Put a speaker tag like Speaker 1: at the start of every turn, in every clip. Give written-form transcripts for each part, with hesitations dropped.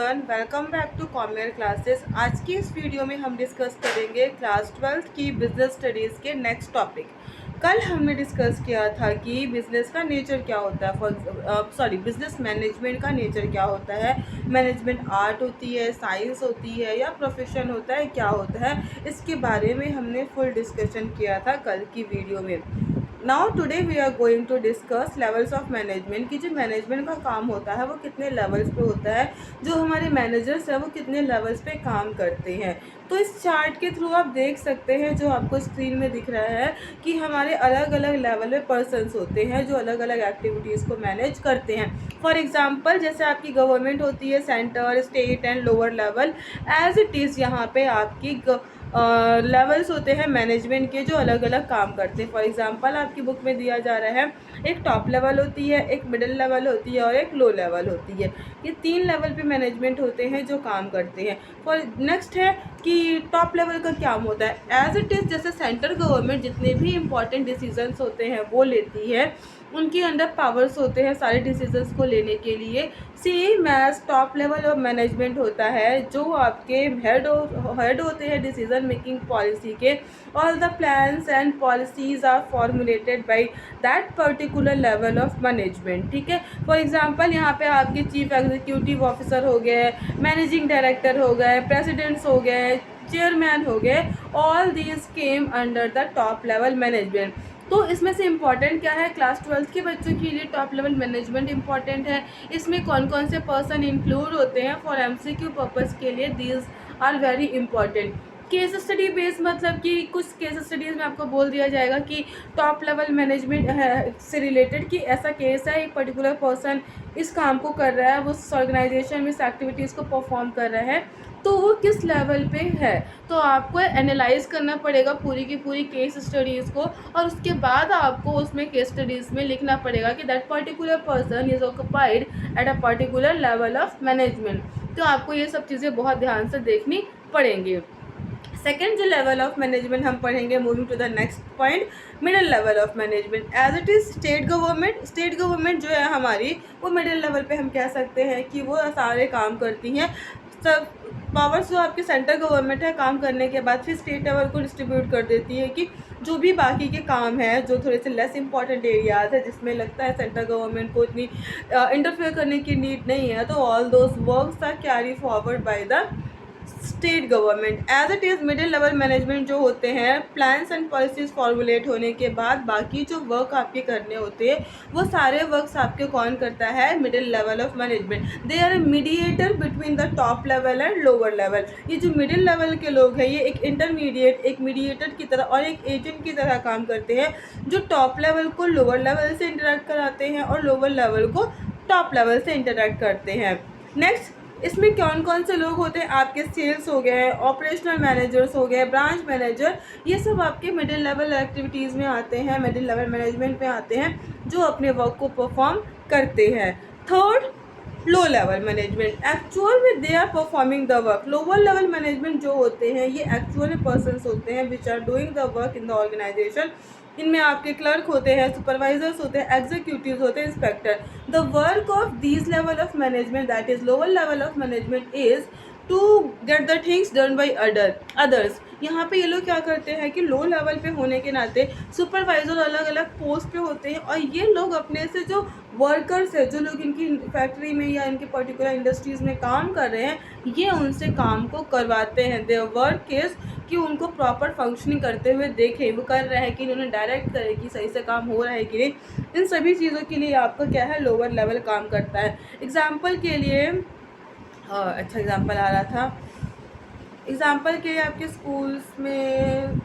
Speaker 1: Welcome back to commerce classes. आज की इस वीडियो में हम डिस्कस करेंगे क्लास 12th की बिजनेस स्टडीज़ के नेक्स्ट टॉपिक। कल हमने डिस्कस किया था कि बिज़नेस का नेचर क्या होता है, बिज़नेस मैनेजमेंट का नेचर क्या होता है। मैनेजमेंट आर्ट होती है, साइंस होती है या प्रोफेशन होता है, क्या होता है, इसके बारे में हमने फुल डिस्कशन किया था कल की वीडियो में। Now today we are going to discuss levels of management कि जो मैनेजमेंट का काम होता है वो कितने लेवल्स पे होता है, जो हमारे मैनेजर्स हैं वो कितने लेवल्स पे काम करते हैं। तो इस चार्ट के थ्रू आप देख सकते हैं, जो आपको स्क्रीन में दिख रहा है, कि हमारे अलग अलग लेवल पे पर्सनस होते हैं जो अलग अलग एक्टिविटीज़ को मैनेज करते हैं। फॉर एग्जांपल, जैसे आपकी गवर्नमेंट होती है, centre, state and lower level, as it is यहाँ पे आपकी लेवल्स होते हैं मैनेजमेंट के जो अलग अलग काम करते हैं। फॉर एग्जांपल, आपकी बुक में दिया जा रहा है, एक टॉप लेवल होती है, एक मिडिल लेवल होती है और एक लो लेवल होती है। ये 3 लेवल पे मैनेजमेंट होते हैं जो काम करते हैं। फॉर नेक्स्ट है कि टॉप लेवल का क्या होता है। एज इट इज़, जैसे सेंट्रल गवर्नमेंट जितने भी इंपॉर्टेंट डिसीजंस होते हैं वो लेती है, उनके अंदर पावर्स होते हैं सारे डिसीजंस को लेने के लिए। Same as top level of management होता है, जो आपके हेड होते हैं डिसीजन मेकिंग पॉलिसी के। All the plans and policies are formulated by that particular level of management. ठीक है, फॉर एग्जांपल यहाँ पे आपके चीफ एग्जीक्यूटिव ऑफिसर हो गए, मैनेजिंग डायरेक्टर हो गए, प्रेसिडेंट्स हो गए, चेयरमैन हो गए, all these came under the top level management. तो इसमें से इम्पॉर्टेंट क्या है, क्लास 12th के बच्चों के लिए टॉप लेवल मैनेजमेंट इम्पॉर्टेंट है। इसमें कौन कौन से पर्सन इंक्लूड होते हैं फॉर एमसीक्यू पर्पस के लिए, these are very important. Case study base, मतलब कि कुछ केस स्टडीज़ में आपको बोल दिया जाएगा कि टॉप लेवल मैनेजमेंट से रिलेटेड कि ऐसा केस है, एक पर्टिकुलर पर्सन इस काम को कर रहा है, वो उस ऑर्गेनाइजेशन में इस एक्टिविटीज़ को परफॉर्म कर रहा है, तो वो किस लेवल पे है। तो आपको एनालाइज करना पड़ेगा पूरी की पूरी केस स्टडीज़ को, और उसके बाद आपको उसमें केस स्टडीज़ में लिखना पड़ेगा कि that particular person is occupied at a particular level of management. तो आपको ये सब चीज़ें बहुत ध्यान से देखनी पड़ेंगी। सेकेंड जो लेवल ऑफ मैनेजमेंट हम पढ़ेंगे, moving to the next point, middle level of management. As it is state government, state government जो है हमारी, वो मिडिल लेवल पे हम कह सकते हैं कि वो सारे काम करती हैं। सब पावर्स जो आपकी सेंट्रल गवर्नमेंट है काम करने के बाद फिर स्टेट लेवल को डिस्ट्रीब्यूट कर देती है कि जो भी बाकी के काम है, जो थोड़े से लेस इंपॉर्टेंट एरियाज़ है जिसमें लगता है सेंट्रल गवर्नमेंट को इतनी इंटरफेयर करने की नीड नहीं है, तो all those works are carry forward by the state government. As it is middle level management जो होते हैं, प्लान्स एंड पॉलिसीज़ फॉर्मुलेट होने के बाद बाकी जो वर्क आपके करने होते हैं, वो सारे वर्क्स आपके कौन करता है, middle level of management. They are a mediator between the top level and lower level. ये जो मिडिल लेवल के लोग हैं, ये एक इंटरमीडिएट, एक मीडिएटर की तरह और एक एजेंट की तरह काम करते हैं, जो टॉप लेवल को लोअर लेवल से इंटरेक्ट कराते हैं और लोअर लेवल को टॉप लेवल से इंटरेक्ट करते हैं। नेक्स्ट, इसमें कौन कौन से लोग होते हैं, आपके सेल्स हो गए, ऑपरेशनल मैनेजर्स हो गए, ब्रांच मैनेजर, ये सब आपके मिडिल लेवल एक्टिविटीज़ में आते हैं, मिडिल लेवल मैनेजमेंट में आते हैं, जो अपने वर्क को परफॉर्म करते हैं। Third, low level management. Actual में they are performing the work. Lower level management जो होते हैं, ये एक्चुअल पर्सन्स होते हैं which are doing the work in the organisation. इनमें आपके क्लर्क होते हैं, सुपरवाइजर्स होते हैं, एग्जीक्यूटिव्स होते हैं, inspector. The work of these level of management, that is lower level of management, is to get the things done by others. यहाँ पे ये लोग क्या करते हैं कि लो लेवल पे होने के नाते सुपरवाइजर अलग अलग पोस्ट पे होते हैं, और ये लोग अपने से जो वर्कर्स है, जो लोग इनकी फैक्ट्री में या इनके पर्टिकुलर इंडस्ट्रीज़ में काम कर रहे हैं, ये उनसे काम को करवाते हैं। देयर वर्क इज़ कि उनको प्रॉपर फंक्शनिंग करते हुए देखें, वो कर रहे हैं कि इन्होंने डायरेक्ट करे कि सही से काम हो रहा है कि नहीं। इन सभी चीज़ों के लिए आपका क्या है, लोअर लेवल काम करता है। एग्जाम्पल के लिए अच्छा एग्जाम्पल आ रहा था, एग्जाम्पल के लिए आपके स्कूल्स में,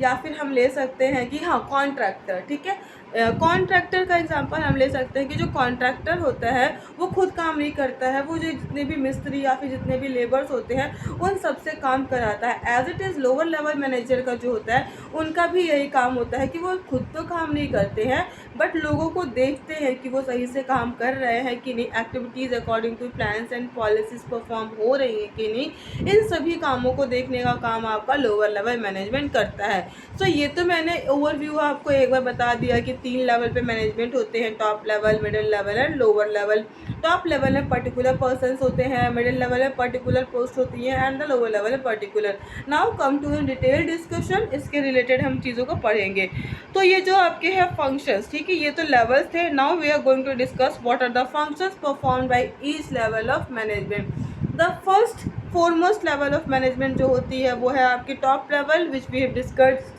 Speaker 1: या फिर हम ले सकते हैं कि हाँ, कॉन्ट्रैक्टर। ठीक है, कॉन्ट्रैक्टर का एग्जांपल हम ले सकते हैं कि जो कॉन्ट्रैक्टर होता है वो खुद काम नहीं करता है, वो जो जितने भी मिस्त्री या फिर जितने भी लेबर्स होते हैं उन सब से काम कराता है। As it is lower level manager का जो होता है, उनका भी यही काम होता है कि वो खुद तो काम नहीं करते हैं, बट लोगों को देखते हैं कि वो सही से काम कर रहे हैं कि नहीं, activities according to plans and policies perform हो रही हैं कि नहीं। इन सभी कामों को देखने का काम आपका लोअर लेवल मैनेजमेंट करता है। तो ये तो मैंने ओवरव्यू आपको एक बार बता दिया कि तीन लेवल पे मैनेजमेंट होते हैं, top level, middle level and lower level. Top level में पर्टिकुलर पर्सन्स होते हैं, मिडिल लेवल में पर्टिकुलर पोस्ट होती है एंड द लोअर लेवल में particular. Now come to in detail discussion, इसके रिलेटेड हम चीज़ों को पढ़ेंगे। तो ये जो आपके हैं फंक्शंस, ठीक है, ये तो लेवल्स थे। Now we are going to discuss what are the functions performed by each level of management. The first foremost level of management जो होती है वो है आपकी top level, which we have discussed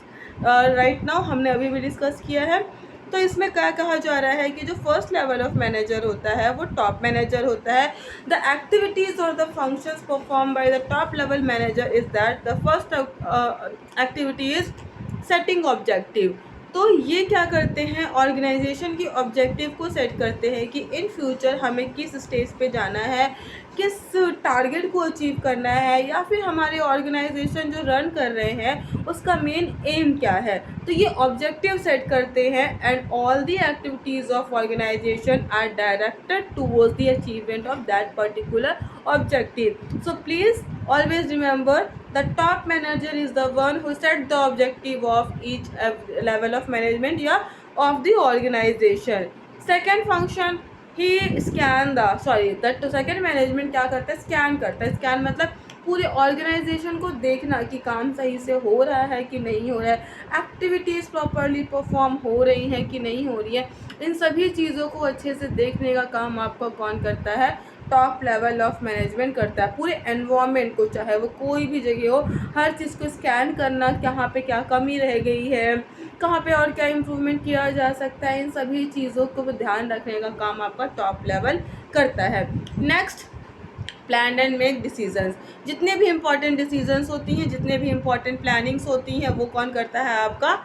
Speaker 1: right now, हमने अभी भी डिस्कस किया है। तो इसमें क्या कहा जा रहा है कि जो फर्स्ट लेवल ऑफ मैनेजर होता है वो टॉप मैनेजर होता है। द एक्टिविटीज़ और the functions perform by the top level manager is that the first activity is setting objective. तो ये क्या करते हैं, ऑर्गेनाइजेशन की ऑब्जेक्टिव को सेट करते हैं कि इन फ्यूचर हमें किस स्टेज पे जाना है, किस टारगेट को अचीव करना है, या फिर हमारे ऑर्गेनाइजेशन जो रन कर रहे हैं उसका मेन एम क्या है। तो ये ऑब्जेक्टिव सेट करते हैं and all the activities of organisation are directed towards the achievement of that particular objective. So please always remember the top manager is the one who set the objective of each level of management या of the organization. Second function he scan the that second management क्या करता है, scan करता है। Scan मतलब पूरे organisation को देखना कि काम सही से हो रहा है कि नहीं हो रहा है, एक्टिविटीज़ प्रॉपरली परफॉर्म हो रही हैं कि नहीं हो रही है, इन सभी चीज़ों को अच्छे से देखने का काम आपको कौन करता है, टॉप लेवल ऑफ मैनेजमेंट करता है। पूरे एनवायरनमेंट को, चाहे वो कोई भी जगह हो, हर चीज़ को स्कैन करना, कहाँ पे क्या कमी रह गई है, कहाँ पे और क्या इम्प्रूवमेंट किया जा सकता है, इन सभी चीज़ों को ध्यान रखने का काम आपका टॉप लेवल करता है। Next, plan and make decisions. जितने भी इंपॉर्टेंट डिसीजंस होती हैं, जितने भी इंपॉर्टेंट प्लानिंग्स होती हैं, वो कौन करता है, आपका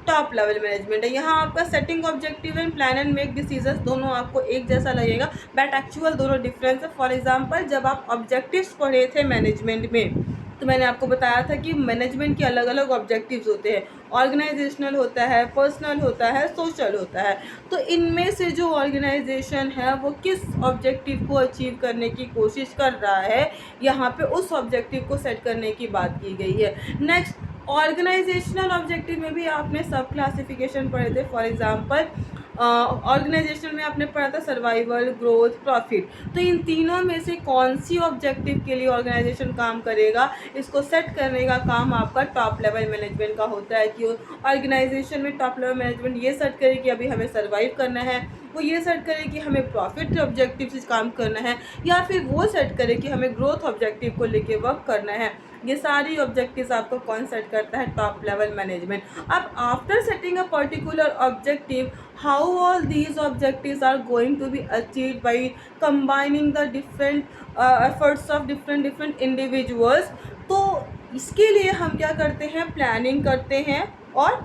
Speaker 1: टॉप लेवल मैनेजमेंट है। यहाँ आपका setting objective and plan and make decisions दोनों आपको एक जैसा लगेगा, बट एक्चुअल दोनों डिफरेंस है। फॉर एग्जांपल, जब आप ऑब्जेक्टिव्स पढ़े थे मैनेजमेंट में, तो मैंने आपको बताया था कि मैनेजमेंट के अलग अलग ऑब्जेक्टिव्स होते हैं, ऑर्गेनाइजेशनल होता है, पर्सनल होता है, सोशल होता है। तो इनमें से जो ऑर्गेनाइजेशन है वो किस ऑब्जेक्टिव को अचीव करने की कोशिश कर रहा है, यहाँ पे उस ऑब्जेक्टिव को सेट करने की बात की गई है। नेक्स्ट, ऑर्गेनाइजेशनल ऑब्जेक्टिव में भी आपने सब क्लासिफिकेशन पढ़े थे। फॉर एग्जांपल, ऑर्गेनाइजेशन में आपने पढ़ा था सर्वाइवल, ग्रोथ, प्रॉफिट। तो इन तीनों में से कौन सी ऑब्जेक्टिव के लिए ऑर्गेनाइजेशन काम करेगा, इसको सेट करने का काम आपका टॉप लेवल मैनेजमेंट का होता है। कि ऑर्गेनाइजेशन में टॉप लेवल मैनेजमेंट ये सेट करे कि अभी हमें सर्वाइव करना है, वो ये सेट करे कि हमें प्रॉफिट ऑब्जेक्टिव से काम करना है, या फिर वो सेट करे कि हमें ग्रोथ ऑब्जेक्टिव को लेके वर्क करना है। ये सारी ऑब्जेक्टिव्स आपको कौन सेट करता है, टॉप लेवल मैनेजमेंट। अब after setting a particular objective, how all these objectives are going to be achieved by combining the different efforts of different individuals. तो इसके लिए हम क्या करते हैं, प्लानिंग करते हैं और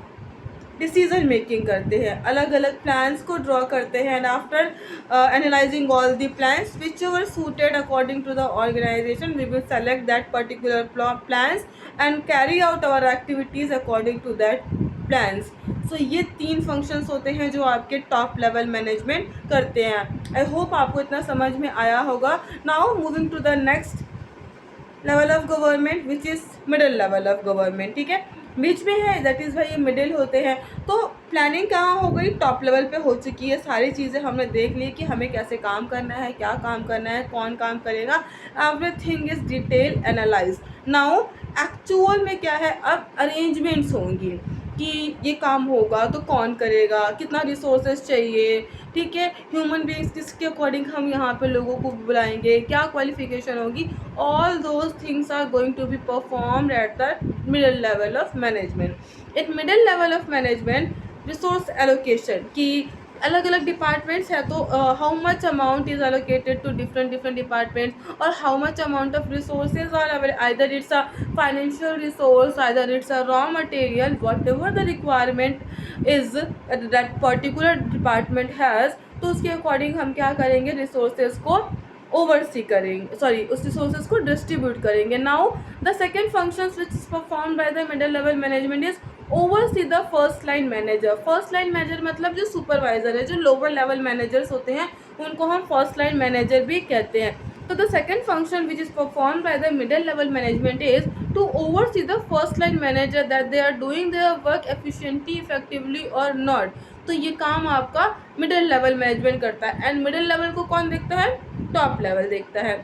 Speaker 1: डिसीजन मेकिंग करते हैं, अलग अलग प्लान्स को ड्रॉ करते हैं and after analysing all the plans which ever suited according to the organisation, we will select that particular plans and carry out our activities according to that plans. So ये तीन functions होते हैं जो आपके top level management करते हैं। I hope आपको इतना समझ में आया होगा। Now moving to the next level of government which is middle level of government. ठीक है, बीच में है, दैट इज़ भाई ये मिडिल होते हैं। तो प्लानिंग कहाँ हो गई, टॉप लेवल पे हो चुकी है। सारी चीज़ें हमने देख ली कि हमें कैसे काम करना है, क्या काम करना है, कौन काम करेगा, everything is detail analyse. Now actual में क्या है, अब अरेंजमेंट्स होंगी कि ये काम होगा तो कौन करेगा, कितना रिसोर्सेज चाहिए, ठीक है, ह्यूमन बींग्स किसके अकॉर्डिंग हम यहाँ पे लोगों को बुलाएंगे, क्या क्वालिफिकेशन होगी, all those things are going to be performed at the middle level of management. In middle level of management, resource allocation की अलग अलग डिपार्टमेंट्स है, तो how much amount is allocated to different departments और how much amount of resources are available, either it's a financial resource, either it's a raw material, what ever the requirement is that particular department has. तो उसके according हम क्या करेंगे, resources को oversee करेंगे, उस resources को डिस्ट्रीब्यूट करेंगे। Now the second functions which is performed by the middle level management is oversee the first line manager. First line manager मतलब जो सुपरवाइजर है, जो लोअर लेवल मैनेजर्स होते हैं उनको हम फर्स्ट लाइन मैनेजर भी कहते हैं। तो the second function which is performed by the middle level management is to oversee the first line manager that they are doing their work efficiently, effectively और not. तो ये काम आपका मिडिल लेवल मैनेजमेंट करता है। एंड मिडिल लेवल को कौन देखता है? टॉप लेवल देखता है।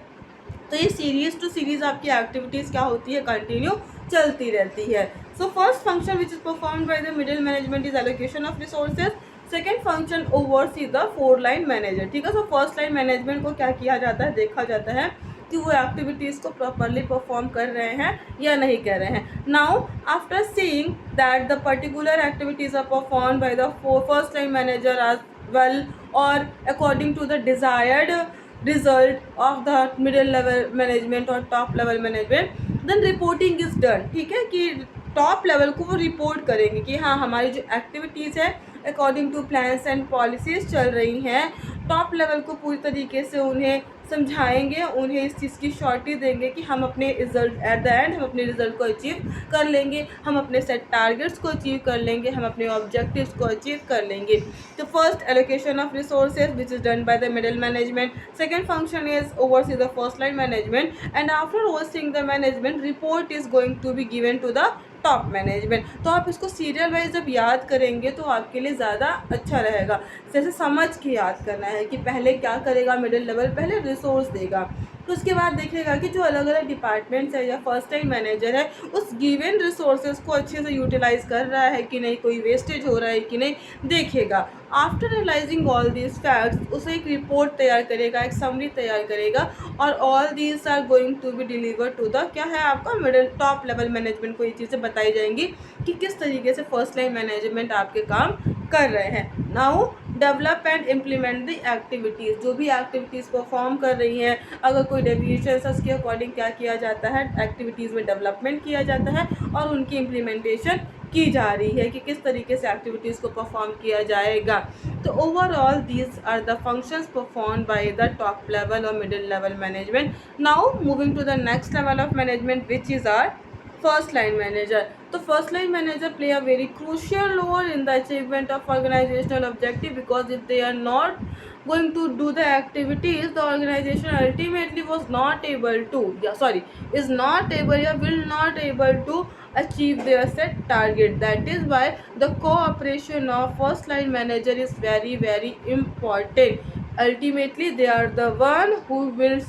Speaker 1: तो ये सीरीज टू सीरीज आपकी एक्टिविटीज़ क्या होती है? कंटिन्यू चलती रहती है। So first function which is performed by the middle management is allocation of resources. Second function oversee the 4 line manager. ठीक है, सो फर्स्ट लाइन मैनेजमेंट को क्या किया जाता है? देखा जाता है कि वो एक्टिविटीज़ को प्रॉपरली परफॉर्म कर रहे हैं या नहीं कर रहे हैं। Now after seeing that the particular activities are perform by the first line manager as well और according to the desired result of the middle level management और top level management, then reporting is done। ठीक है, कि top level को वो report करेंगे कि हाँ हमारी जो एक्टिविटीज़ है according to plans and policies चल रही हैं। टॉप लेवल को पूरी तरीके से उन्हें समझाएंगे, उन्हें इस चीज़ की श्योरिटी देंगे कि हम अपने रिजल्ट एट द एंड हम अपने रिजल्ट को अचीव कर लेंगे, हम अपने सेट टारगेट्स को अचीव कर लेंगे, हम अपने ऑब्जेक्टिव्स को अचीव कर लेंगे। तो first allocation of resources which is done by the middle management. Second function is oversee the first line management and after overseeing the management report is going to be given to the top management. तो आप इसको serial wise जब याद करेंगे तो आपके लिए ज़्यादा अच्छा रहेगा। जैसे समझ के याद करना है कि पहले क्या करेगा मिडिल लेवल, पहले रिसोर्स देगा, तो उसके बाद देखेगा कि जो अलग अलग डिपार्टमेंट्स है या फर्स्ट टाइम मैनेजर है उस गिवन रिसोर्सेज को अच्छे से यूटिलाइज कर रहा है कि नहीं, कोई वेस्टेज हो रहा है कि नहीं, देखेगा। After analysing all these facts उसे एक रिपोर्ट तैयार करेगा, एक समरी तैयार करेगा और all these are going to be deliver to the क्या है आपका मिडिल टॉप लेवल मैनेजमेंट को ये चीज़ें बताई जाएंगी कि किस तरीके से फर्स्ट लाइन मैनेजमेंट आपके काम कर रहे हैं। Now develop and implement the activities. जो भी एक्टिविटीज़ परफॉर्म कर रही हैं, अगर कोई डेविएशन है उसके अकॉर्डिंग क्या किया जाता है? एक्टिविटीज़ में डेवलपमेंट किया जाता है और उनकी इम्प्लीमेंटेशन की जा रही है कि किस तरीके से एक्टिविटीज़ को परफॉर्म किया जाएगा। तो overall these are the functions perform by the top level और middle level management. Now moving to the next level of management which is are first line manager। तो first line manager play a very crucial role in the achievement of organizational objective because if they are not going to do the activities, the organization ultimately was not able to is not able or will not able to achieve their set target। That is why the cooperation of first line manager is very very important। Ultimately they are the one who will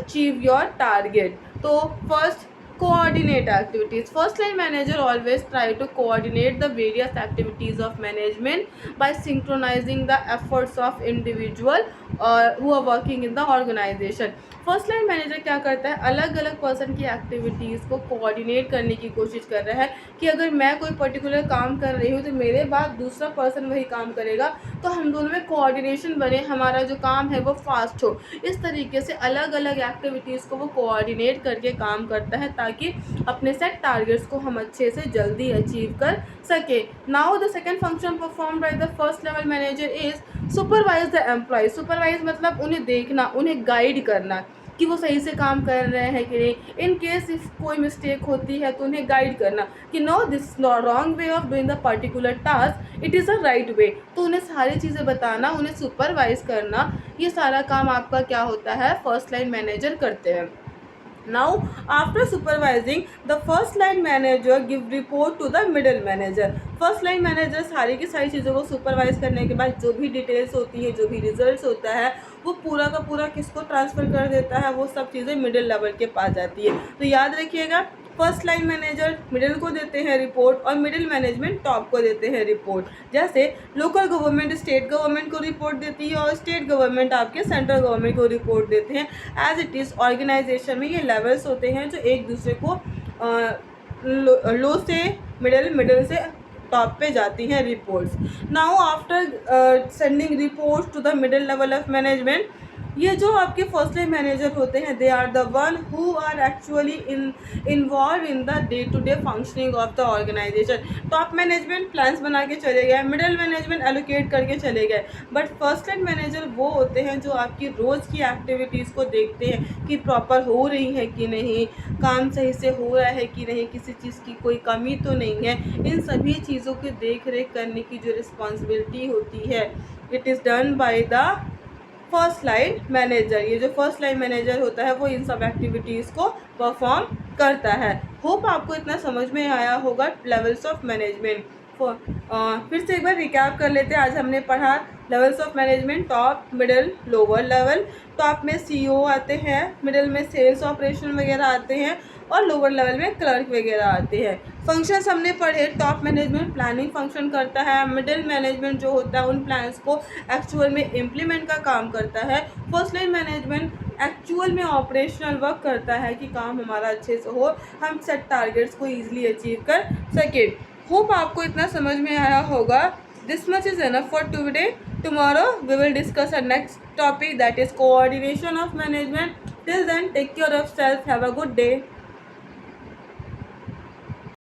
Speaker 1: achieve your target। तो first coordinate activities। First line manager always try to coordinate the various activities of management by synchronizing the efforts of individual who are working in the organization। First line manager क्या करता है? अलग अलग person की activities को coordinate करने की कोशिश कर रहा है कि अगर मैं कोई पर्टिकुलर काम कर रही हूँ तो मेरे बाद दूसरा पर्सन वही काम करेगा, तो हम दोनों में कोऑर्डिनेशन बने, हमारा जो काम है वो फास्ट हो। इस तरीके से अलग अलग एक्टिविटीज़ को वो कोऑर्डिनेट करके काम करता है ताकि अपने सेट टारगेट्स को हम अच्छे से जल्दी अचीव कर सके। Now the second function perform by the first level manager is supervise the employ. Supervise मतलब उन्हें देखना, उन्हें गाइड करना कि वो सही से काम कर रहे हैं कि नहीं। इन केस इफ कोई मिस्टेक होती है तो उन्हें गाइड करना कि no this wrong way of doing the particular task, it is a right way. तो उन्हें सारी चीज़ें बताना, उन्हें सुपरवाइज करना, ये सारा काम आपका क्या होता है? फर्स्ट लाइन मैनेजर करते हैं। Now after supervising the first line manager give report to the middle manager। First line manager सारी की सारी चीज़ों को सुपरवाइज करने के बाद जो भी डिटेल्स होती है, जो भी रिजल्ट्स होता है, वो पूरा का पूरा किसको ट्रांसफ़र कर देता है? वो सब चीज़ें मिडिल लेवल के पास जाती है। तो याद रखिएगा, फर्स्ट लाइन मैनेजर मिडिल को देते हैं रिपोर्ट और मिडिल मैनेजमेंट टॉप को देते हैं रिपोर्ट। जैसे लोकल गवर्नमेंट स्टेट गवर्नमेंट को रिपोर्ट देती है और स्टेट गवर्नमेंट आपके सेंट्रल गवर्नमेंट को रिपोर्ट देते हैं। एज इट इज़ ऑर्गेनाइजेशन में ये लेवल्स होते हैं जो एक दूसरे को लो से मिडिल से टॉप पे जाती हैं reports. Now after sending reports to the middle level of management, ये जो आपके फर्स्ट लाइन मैनेजर होते हैं they are the one who are actually involve in the day to day functioning of the organisation. Top management plans बना के चले गए, middle management allocate करके चले गए, बट फर्स्ट लाइन मैनेजर वो होते हैं जो आपकी रोज़ की एक्टिविटीज़ को देखते हैं कि प्रॉपर हो रही है कि नहीं, काम सही से हो रहा है कि नहीं, किसी चीज़ की कोई कमी तो नहीं है। इन सभी चीज़ों की देख रेख करने की जो रिस्पॉन्सिबिलिटी होती है it is done by the first line manager. ये जो फर्स्ट लाइन मैनेजर होता है वो इन सब एक्टिविटीज़ को परफॉर्म करता है। होप आपको इतना समझ में आया होगा लेवल्स ऑफ मैनेजमेंट। फिर से एक बार रिकैप कर लेते हैं। आज हमने पढ़ा levels of management, top, middle, lower level. Top में सीईओ आते हैं, मिडिल में सेल्स ऑपरेशन वगैरह आते हैं और लोअर लेवल में क्लर्क वगैरह आते हैं। फंक्शंस हमने पढ़े, टॉप मैनेजमेंट प्लानिंग फंक्शन करता है, मिडिल मैनेजमेंट जो होता है उन प्लान्स को एक्चुअल में इम्प्लीमेंट का काम करता है, फर्स्ट लाइन मैनेजमेंट एक्चुअल में ऑपरेशनल वर्क करता है कि काम हमारा अच्छे से हो, हम सेट टारगेट्स को ईजिली अचीव कर सके। होप आपको इतना समझ में आया होगा। This much is enough for today. Tomorrow we will discuss a next topic, that is coordination of management. Till then, take care of self. Have a good day.